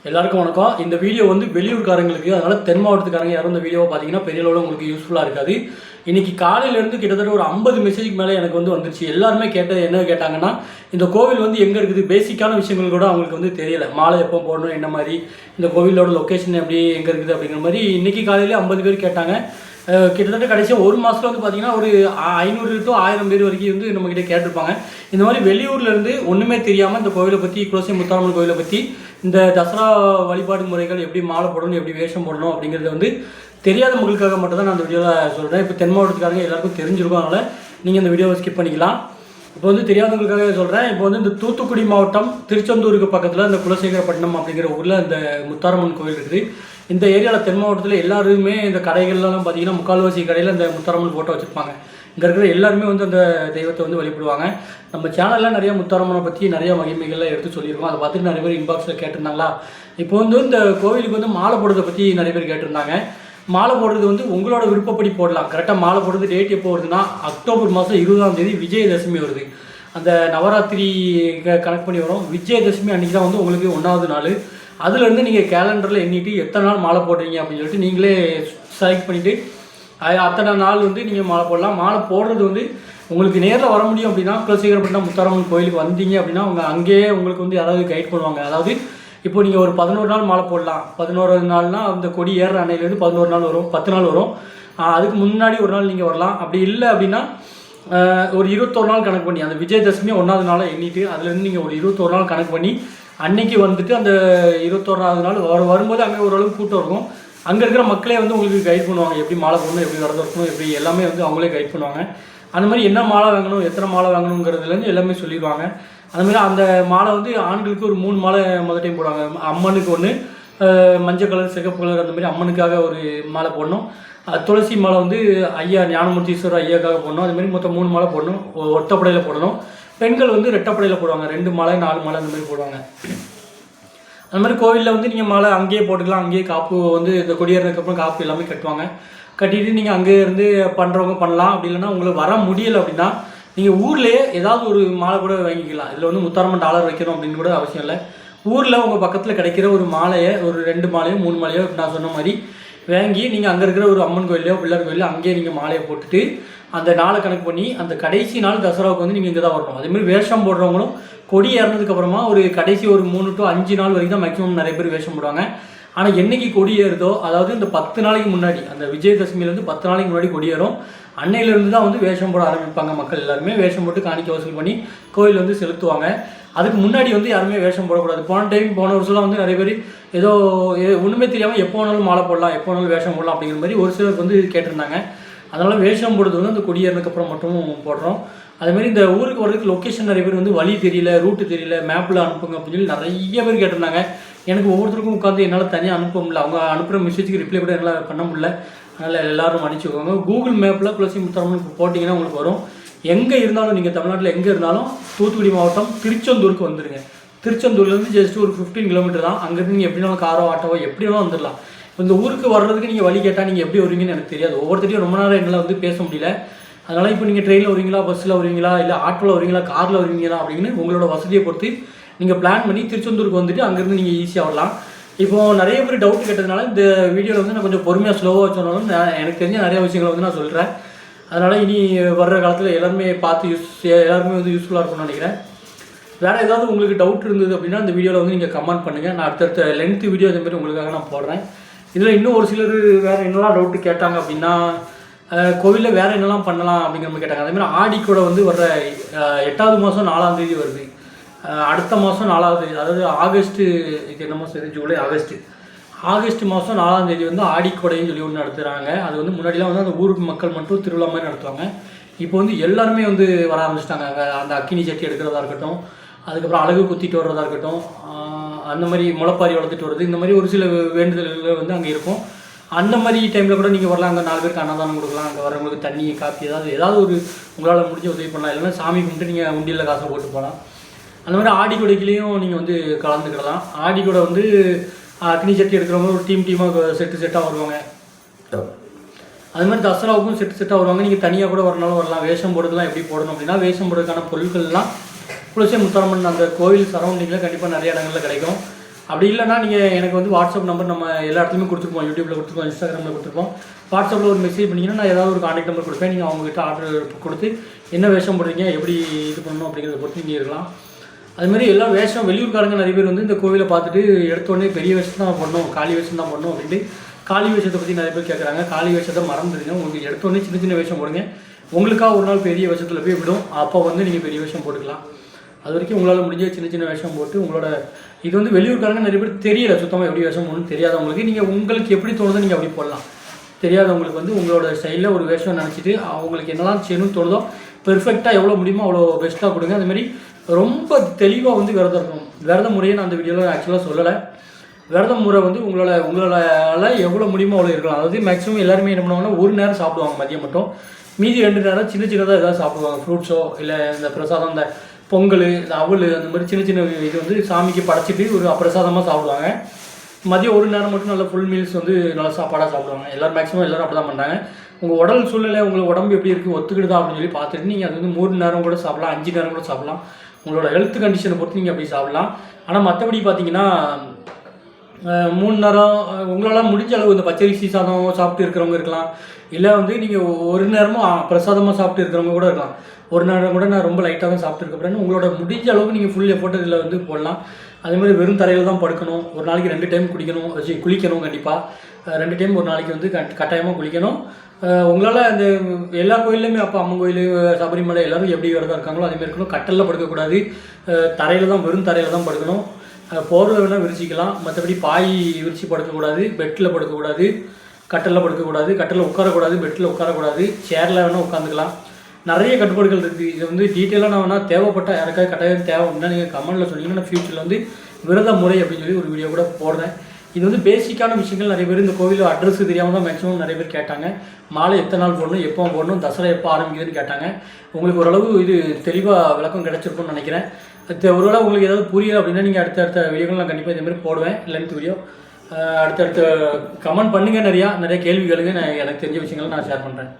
எல்லாருக்கும் வணக்கம். இந்த வீடியோ வந்து வெளியூர்காரங்களுக்கு, அதனால் தென் மாவட்டத்துக்காரங்க யாரும் இந்த வீடியோவை பார்த்தீங்கன்னா பெரிய அளவில் உங்களுக்கு யூஸ்ஃபுல்லாக இருக்காது. இன்றைக்கி காலையிலேருந்து கிட்டத்தட்ட ஒரு 50 மெசேஜுக்கு மேலே எனக்கு வந்து வந்துருச்சு. எல்லாருமே என்ன கேட்டாங்கன்னா, இந்த கோவில் வந்து எங்கே இருக்குது, பேசிக்கான விஷயங்கள் கூட அவங்களுக்கு வந்து தெரியலை. மாலை எப்போ போடணும், என்ன மாதிரி, இந்த கோவிலோட லொக்கேஷன் எப்படி எங்கே இருக்குது அப்படிங்கிற மாதிரி இன்றைக்கி காலையிலே 50 பேர் கேட்டாங்க. கிட்டத்தட்ட கடைசியாக ஒரு மாதத்தில் வந்து பார்த்திங்கன்னா ஒரு 500 to 1000 பேர் வரைக்கும் வந்து நம்மக்கிட்ட கேட்டிருப்பாங்க. இந்த மாதிரி வெளியூர்லேருந்து ஒன்றுமே தெரியாமல் இந்த கோவிலை பற்றி, குலசை முத்தாரம்மன் கோவிலை பற்றி, இந்த தசரா வழிபாடு முறைகள் எப்படி மாலை போடணும், எப்படி வேஷம் போடணும் அப்படிங்கிறது வந்து தெரியாத மக்களுக்காக மட்டும் தான் நான் அந்த வீடியோவில் சொல்கிறேன். இப்போ தென் மாவட்டத்துக்காரங்க எல்லாருக்கும் தெரிஞ்சிருக்கும், அதனால் நீங்கள் இந்த வீடியோவை ஸ்கிப் பண்ணிக்கலாம். இப்போ வந்து தெரியாதவங்களுக்காக சொல்கிறேன். இப்போ வந்து இந்த தூத்துக்குடி மாவட்டம் திருச்செந்தூருக்கு பக்கத்தில் இந்த குலசேகரப்பட்டினம் அப்படிங்கிற ஊரில் இந்த முத்தாரம்மன் கோவில் இருக்குது. இந்த ஏரியாவில் தென் மாவட்டத்தில் எல்லாருமே இந்த கடைகள்லாம் பார்த்தீங்கன்னா முக்கால்வாசி கடையில் இந்த முத்தாரம்மன் ஃபோட்டோ வச்சுருப்பாங்க. இங்கே இருக்கிற எல்லாருமே வந்து அந்த தெய்வத்தை வந்து வழிபடுவாங்க. நம்ம சேனலில் நிறைய முத்தாரம்மனை பற்றி நிறைய மகிமைகள்லாம் எடுத்து சொல்லியிருக்கோம். அதை பார்த்துட்டு நிறைய பேர் இன்பாக்ஸில் கேட்டிருந்தாங்களா. இப்போ வந்து இந்த கோவிலுக்கு வந்து மாலை போடுறதை பற்றி நிறைய பேர் கேட்டிருந்தாங்க. மாலை போடுறது வந்து உங்களோட விருப்பப்படி போடலாம். கரெக்டாக மாலை போடுறது டேட் எப்போ வருதுன்னா, அக்டோபர் மாதம் 20ஆம் தேதி விஜயதசமி வருது. அந்த நவராத்திரி கனெக்ட் பண்ணி வரும். விஜயதசமி அன்றைக்கி தான் வந்து உங்களுக்கு 1வது நாள். அதுலேருந்து நீங்கள் கேலண்டரில் எண்ணிட்டு எத்தனை நாள் மாலை போடுறீங்க அப்படின்னு சொல்லிட்டு நீங்களே செலக்ட் பண்ணிவிட்டு அத்தனை நாள் வந்து நீங்கள் மாலை போடலாம். மாலை போடுறது வந்து உங்களுக்கு நேரில் வர முடியும் அப்படின்னா, குலசேகரப்பட்டினம் முத்தாரம்மன் கோயிலுக்கு வந்தீங்க அப்படின்னா அவங்க அங்கேயே உங்களுக்கு வந்து யாராவது கைட் பண்ணுவாங்க. அதாவது இப்போ நீங்கள் ஒரு 11 நாள் மாலை போடலாம். 11வது நாள்னால் அந்த கொடி ஏறுற அன்னையிலேருந்து 11 நாள் வரும், 10 நாள் வரும். அதுக்கு முன்னாடி ஒரு நாள் நீங்கள் வரலாம். அப்படி இல்லை அப்படின்னா ஒரு 21 நாள் கணக்கு பண்ணி, அந்த விஜயதசமி 1வது நாளை எண்ணிட்டு அதுலேருந்து நீங்கள் ஒரு 21 நாள் கணக்கு பண்ணி அன்னைக்கு வந்துட்டு அந்த 21வது நாள் வரும்போது அங்கே ஓரளவுக்கு கூட்டம் இருக்கும். அங்கே இருக்கிற மக்களே வந்து உங்களுக்கு கைட் பண்ணுவாங்க. எப்படி மாலை போடணும், எப்படி விரதம் இருக்கணும், எப்படி எல்லாமே வந்து அவங்களே கைட் பண்ணுவாங்க. அந்த மாதிரி என்ன மாலை வாங்கணும், எத்தனை மாலை வாங்கணுங்கிறதுலேருந்து எல்லாமே சொல்லிடுவாங்க. அதுமாதிரி அந்த மாலை வந்து ஆண்களுக்கு ஒரு 3 மாலை முதல் டைம் போடுவாங்க. அம்மனுக்கு ஒன்று, மஞ்சள் கலர், சிகப்பு கலர், அந்த மாதிரி அம்மனுக்காக ஒரு மாலை போடணும். துளசி மாலை வந்து ஐயா ஞானமூர்த்தீஸ்வரர் ஐயாக்காக போடணும். அதுமாதிரி மொத்தம் 3 மாலை போடணும். ஒட்டப்படையில் போடணும். பெண்கள் வந்து ரெட்டப்படையில் போடுவாங்க. 2 மாலை 4 மாலை அந்த மாதிரி போடுவாங்க. அந்த மாதிரி கோவிலில் வந்து நீங்கள் மாலை அங்கேயே போட்டுக்கலாம். அங்கேயே காப்பு வந்து இந்த கொடியேறதுக்கப்புறம் காப்பு எல்லாமே கட்டுவாங்க. கட்டிட்டு நீங்கள் அங்கேயே இருந்து பண்ணுறவங்க பண்ணலாம். அப்படி இல்லைன்னா உங்களுக்கு வர முடியலை அப்படின்னா நீங்கள் ஊர்லேயே ஏதாவது ஒரு மாலை கூட வாங்கிக்கலாம். இதில் வந்து முத்தாரம்மன் டாலர் வைக்கணும் அப்படின்னு கூட அவசியம் இல்லை. ஊரில் உங்கள் பக்கத்தில் கிடைக்கிற ஒரு மாலையை, ஒரு 2 மாலையோ 3 மாலையோ நான் சொன்ன மாதிரி வாங்கி நீங்கள் அங்கே இருக்கிற ஒரு அம்மன் கோயிலையோ பிள்ளையார் கோயிலையோ அங்கேயே நீங்கள் மாலையை போட்டுட்டு அந்த நாளை கணக்கு பண்ணி அந்த கடைசி நாள் தசராவுக்கு வந்து நீங்கள் இங்கே தான் வரணும். அதேமாதிரி வேஷம் போடுறவங்களும் கொடி ஏறினதுக்கப்புறமா ஒரு கடைசி ஒரு 3 to 5 நாள் வரைக்கும் தான் மேக்ஸிமம் நிறைய பேர் வேஷம் போடுவாங்க. ஆனால் என்றைக்கு கொடி ஏறுதோ, அதாவது இந்த 10 நாளைக்கு முன்னாடி, அந்த விஜயதசமியிலேருந்து 10 நாளைக்கு முன்னாடி கொடி ஏறும். அன்னையிலேருந்து தான் வந்து வேஷம் போட ஆரம்பிப்பாங்க. மக்கள் எல்லாருமே வேஷம் போட்டு காணிக்கை வசூல் பண்ணி கோயில் வந்து செலுத்துவாங்க. அதுக்கு முன்னாடி வந்து யாருமே வேஷம் போடக்கூடாது. போன வருஷம்லாம் வந்து நிறைய பேர் ஏதோ ஒன்றுமே தெரியாமல் எப்போ வேணாலும் மாலை போடலாம், எப்போ வேணாலும் வேஷம் போடலாம் அப்படிங்கிற மாதிரி ஒரு சிலர் வந்து கேட்டிருந்தாங்க. அதனால் வேஷம் போடுறது வந்து அந்த கொடி ஏறினதுக்கப்புறம் மட்டும் போடுறோம். அதேமாதிரி இந்த ஊருக்கு வர்றதுக்கு லொக்கேஷன் நிறைய பேர் வந்து வழி தெரியல, ரூட்டு தெரியல, மேப்பில் அனுப்புங்க அப்படின்னு சொல்லி நிறைய பேர் கேட்டிருந்தாங்க. எனக்கு ஒவ்வொருத்தருக்கும் உட்காந்து என்னால் தனியாக அனுப்ப முடியல. அவங்க அனுப்புகிற மெசேஜுக்கு ரிப்ளை கூட என்னால் பண்ண முடியல. அதனால் எல்லோரும் மன்னிச்சுக்கோங்க. கூகுள் மேப்பில் குலசை முத்தாரம்மன் போட்டிங்கன்னா உங்களுக்கு வரும். எங்கே இருந்தாலும் நீங்கள் தமிழ்நாட்டில் எங்கே இருந்தாலும் தூத்துக்குடி மாவட்டம் திருச்செந்தூருக்கு வந்துடுங்க. திருச்செந்தூர்லேருந்து ஜஸ்ட் ஒரு 15 கிலோமீட்டர் தான். அங்கேருந்து நீங்கள் எப்படினாலும் காரோ ஆட்டோவோ எப்படி வேணாலும் வந்துடலாம். இந்த ஊருக்கு வர்றதுக்கு நீங்கள் வழி கேட்டால் நீங்கள் எப்படி வருவீங்கன்னு எனக்கு தெரியாது. ஒவ்வொருத்தரையும் ரொம்ப நேரம் என்னால் வந்து பேச முடியல. அதனால் இப்போ நீங்கள் ட்ரெயினில் வருவீங்களா, பஸ்ஸில் வருவீங்களா, இல்லை ஆட்டோவில் வருவீங்களா, காரில் வருவீங்களா அப்படின்னு உங்களோட வசதியை பொறுத்து நீங்கள் பிளான் பண்ணி திருச்செந்தூருக்கு வந்துட்டு அங்கேருந்து நீங்கள் ஈஸியாக வரலாம். இப்போது நிறைய பேர் டவுட் கேட்டதுனால இந்த வீடியோவில் வந்து நான் கொஞ்சம் பொறுமையாக ஸ்லோவாக சொன்னாலும் எனக்கு தெரிஞ்ச நிறைய விஷயங்களை வந்து நான் சொல்கிறேன். அதனால் இனி வர்ற காலத்தில் எல்லாருமே பார்த்து எல்லாருமே வந்து யூஸ்ஃபுல்லாக இருக்கும்னு நினைக்கிறேன். வேறு ஏதாவது உங்களுக்கு டவுட் இருந்தது அப்படின்னா இந்த வீடியோவில் வந்து நீங்கள் கமெண்ட் பண்ணுங்கள். நான் அடுத்தடுத்த லென்த்து வீடியோ அதேமாதிரி உங்களுக்காக நான் போடுறேன். இதில் இன்னும் ஒரு சிலர் வேறு என்னெல்லாம் டவுட்டு கேட்டாங்க அப்படின்னா, கோவிலில் வேறு என்னெல்லாம் பண்ணலாம் அப்படிங்கிற மாதிரி கேட்டாங்க. அதேமாதிரி ஆடிக்கூட வந்து வர்ற 8வது மாதம் 4ஆம் தேதி வருது. அடுத்த மாதம் 4ஆவது தேதி, அதாவது ஆகஸ்ட்டு, இது என்ன மாதம் இது, ஜூலை, ஆகஸ்ட் மாதம் 4ஆம் தேதி வந்து ஆடிக்கொடைன்னு சொல்லி ஒன்று நடத்துகிறாங்க. அது வந்து முன்னாடிலாம் வந்து அந்த ஊருக்கு மக்கள் மட்டும் திருவிழா மாதிரி நடத்துவாங்க. இப்போ வந்து எல்லாருமே வந்து வர ஆரம்பிச்சிட்டாங்க. அந்த அக்கினி சட்டி எடுக்கிறதா இருக்கட்டும், அதுக்கப்புறம் அழகு குத்திட்டு வர்றதா இருக்கட்டும், அந்த மாதிரி முளைப்பாரி வளர்த்துட்டு வருது, இந்த மாதிரி ஒரு சில வேண்டுதல்கள் வந்து அங்கே இருக்கும். அந்த மாதிரி டைமில் கூட நீங்கள் வரலாம். அங்கே 4 பேருக்கு அன்னதானம் கொடுக்கலாம். அங்கே வரவங்களுக்கு தண்ணி, காப்பி, ஏதாவது ஒரு உங்களால் முடிஞ்ச உதவி பண்ணலாம். இல்லைன்னா சாமி கும்பிட்டு நீங்கள் உண்டியில் காசை போட்டு போகலாம். அந்த மாதிரி ஆடிக்கொடைக்குலேயும் நீங்கள் வந்து கலந்துக்கிடலாம். ஆடிக்கொடை வந்து அக்னி சட்டி எடுக்கிறவங்க ஒரு டீமாக செட்டாக வருவாங்க. அது மாதிரி தசராவுக்கும் செட்டாக வருவாங்க. நீங்கள் தனியாக கூட வரனாலும் வரலாம். வேஷம் போடுறதுலாம் எப்படி போடணும் அப்படின்னா, வேஷம் போடுறதுக்கான பொருட்கள்லாம் குலசை முத்தாரம்மன் அந்த கோவில் சரௌண்டிங்கில் கண்டிப்பாக நிறைய இடங்களில் கிடைக்கும். அப்படி இல்லைனா நீங்கள் எனக்கு வந்து வாட்ஸ்அப் நம்பர் நம்ம எல்லா இடத்துலையுமே கொடுத்துருப்போம், யூடியூப்பில் கொடுத்துருப்போம், இன்ஸ்டாகிராமில் கொடுத்துருப்போம். வாட்ஸ்அப்பில் ஒரு மெசேஜ் பண்ணிங்கன்னா நான் ஏதாவது ஒரு கான்டாக்ட் நம்பர் கொடுப்பேன். நீங்கள் அவங்ககிட்ட ஆர்டர் கொடுத்து என்ன வேஷம் போடுறீங்க, எப்படி இது பண்ணணும் அப்படிங்கிறத பொறுத்து நீங்கள் இருக்கலாம். அதுமாதிரி எல்லா வேஷம் வெளியூர்காரங்க நிறைய பேர் வந்து இந்த கோவிலை பார்த்துட்டு எடுத்தோடனே பெரிய வேஷம் தான் பண்ணணும், காளி வேஷம் தான் பண்ணணும் அப்படின்ட்டு காளி வேஷத்தை பற்றி நிறைய பேர் கேட்குறாங்க. காளி வேஷத்தை மறந்துடுங்க. உங்களுக்கு எடுத்தோடனே சின்ன சின்ன வேஷம் போடுங்க. உங்களுக்காக ஒரு நாள் பெரிய வேஷத்தில் போய் விடும், அப்போ வந்து நீங்கள் பெரிய வேஷம் போட்டுக்கலாம். அது வரைக்கும் உங்களால் முடிஞ்ச சின்ன சின்ன வேஷம் போட்டு உங்களோட இது வந்து வெளியூர்காரங்க நிறைய பேர் தெரியல, சுத்தமாக எப்படி வேஷம் ஒன்றும் தெரியாதவங்களுக்கு நீங்கள் உங்களுக்கு எப்படி தோணுதோ நீங்கள் அப்படி போடலாம். தெரியாதவங்களுக்கு வந்து உங்களோட ஸ்டைலில் ஒரு வேஷம் நினச்சிட்டு அவங்களுக்கு என்னெல்லாம் செய்யணும்னு தோணுதோ பெர்ஃபெக்டாக எவ்வளோ முடியுமோ அவ்வளோ பெஸ்ட்டாக கொடுங்க. அதுமாதிரி ரொம்ப தெளிவாக வந்து விரதம் இருக்கணும். விரத முறையை நான் அந்த வீடியோவில் ஆக்சுவலாக சொல்லலை. விரத முறை வந்து உங்களால் எவ்வளோ முடியுமோ அவ்வளோ இருக்கலாம். அதாவது மேக்ஸிமம் எல்லாருமே என்ன பண்ணுவாங்கன்னா ஒரு நேரம் சாப்பிடுவாங்க மதியம் மட்டும், மீதி 2 நேரம் சின்ன சின்னதாக ஏதாவது சாப்பிடுவாங்க. ஃப்ரூட்ஸோ இல்லை இந்த பிரசாதம், இந்த பொங்கல், இந்த அவல், அந்த மாதிரி சின்ன சின்ன இது வந்து சாமிக்கு படைச்சிட்டு ஒரு பிரசாதமாக சாப்பிடுவாங்க. மதியம் ஒரு நேரம் மட்டும் நல்லா ஃபுல் மீல்ஸ் வந்து நல்லா சாப்பாடாக சாப்பிடுவாங்க. எல்லோரும் மேக்ஸிமம் எல்லோரும் அப்படி தான் பண்ணுறாங்க. உங்கள் உடல் சூழ்நிலை உங்களுக்கு உடம்பு எப்படி இருக்குது ஒத்துக்கிடுதா அப்படின்னு சொல்லி பார்த்துட்டு நீங்கள் அது வந்து 3 நேரம் கூட சாப்பிடலாம், 5 நேரம் கூட சாப்பிடலாம். உங்களோட ஹெல்த் கண்டிஷனை பொறுத்து நீங்கள் அப்படி சாப்பிடலாம். ஆனால் மற்றபடி பார்த்தீங்கன்னா 3 நேரம் உங்களால் முடிஞ்ச அளவு இந்த பச்சரிசி சாதம் சாப்பிட்டு இருக்கிறவங்க இருக்கலாம். இல்லை வந்து நீங்கள் ஒரு நேரமும் பிரசாதமாக சாப்பிட்டு இருக்கிறவங்க கூட இருக்கலாம். ஒரு நேரம் கூட நான் ரொம்ப லைட்டாக தான் சாப்பிட்டுருக்கேன். உங்களோட முடிஞ்ச அளவுக்கு நீங்கள் ஃபுல் எஃபோர்ட் இதில் வந்து போடலாம். அதேமாதிரி வெறும் தரையில் தான் படுக்கணும். ஒரு நாளைக்கு 2 டைம் குளிக்கணும். கண்டிப்பாக 2 டைம் ஒரு நாளைக்கு வந்து கட்டாயமாக குளிக்கணும். உங்களால் அந்த எல்லா கோயில்லையுமே அப்போ அம்மன் கோயில், சபரிமலை எல்லோரும் எப்படி விரதம் இருக்காங்களோ அதேமாதிரி இருக்கணும். கட்டலில் படுக்கக்கூடாது, தரையில் தான் வெறும் தரையில் தான் படுக்கணும். போர்வை வேணால் விரிச்சிக்கலாம், மற்றபடி பாய் விரிச்சு படுக்கக்கூடாது, பெட்டில் படுக்கக்கூடாது, கட்டலில் படுக்கக்கூடாது, கட்டலில் உட்காரக்கூடாது, பெட்டில் உட்காரக்கூடாது, சேரில் வேணால் உட்காந்துக்கலாம். நிறைய கட்டுப்பாடுகள் இருக்குது. இது வந்து டீட்டெயிலாக நான் வேணால் தேவைப்பட்ட யாருக்காவது கட்டாயம் தேவை அப்படின்னா நீங்கள் கமெண்ட்டில் சொன்னீங்கன்னா நான் ஃப்யூச்சரில் வந்து விரத முறை அப்படின்னு சொல்லி ஒரு வீடியோ கூட போடுறேன். இது வந்து பேசிக்கான விஷயங்கள். நிறைய பேர் இந்த கோவில் அட்ரஸ் தெரியாமல் தான் மேக்ஸிமம் நிறைய பேர் கேட்டாங்க. மாலை எத்தனை நாள் போடணும், எப்போ போடணும், தசரா எப்போ ஆரம்பிக்குதுன்னு கேட்டாங்க. உங்களுக்கு ஓரளவு இது தெளிவாக விளக்கம் கிடச்சிருக்கும்னு நினைக்கிறேன். ஒருவேளை உங்களுக்கு ஏதாவது புரியல அப்படின்னா நீங்கள் அடுத்த வீடியோகள் நான் கண்டிப்பாக இதேமாதிரி போடுவேன், லென்த் வீடியோ. அடுத்தடுத்த கமெண்ட் பண்ணுங்கள், நிறையா கேள்விகளுக்கு நான் எனக்கு தெரிஞ்ச விஷயங்களை நான் ஷேர் பண்ணுறேன்.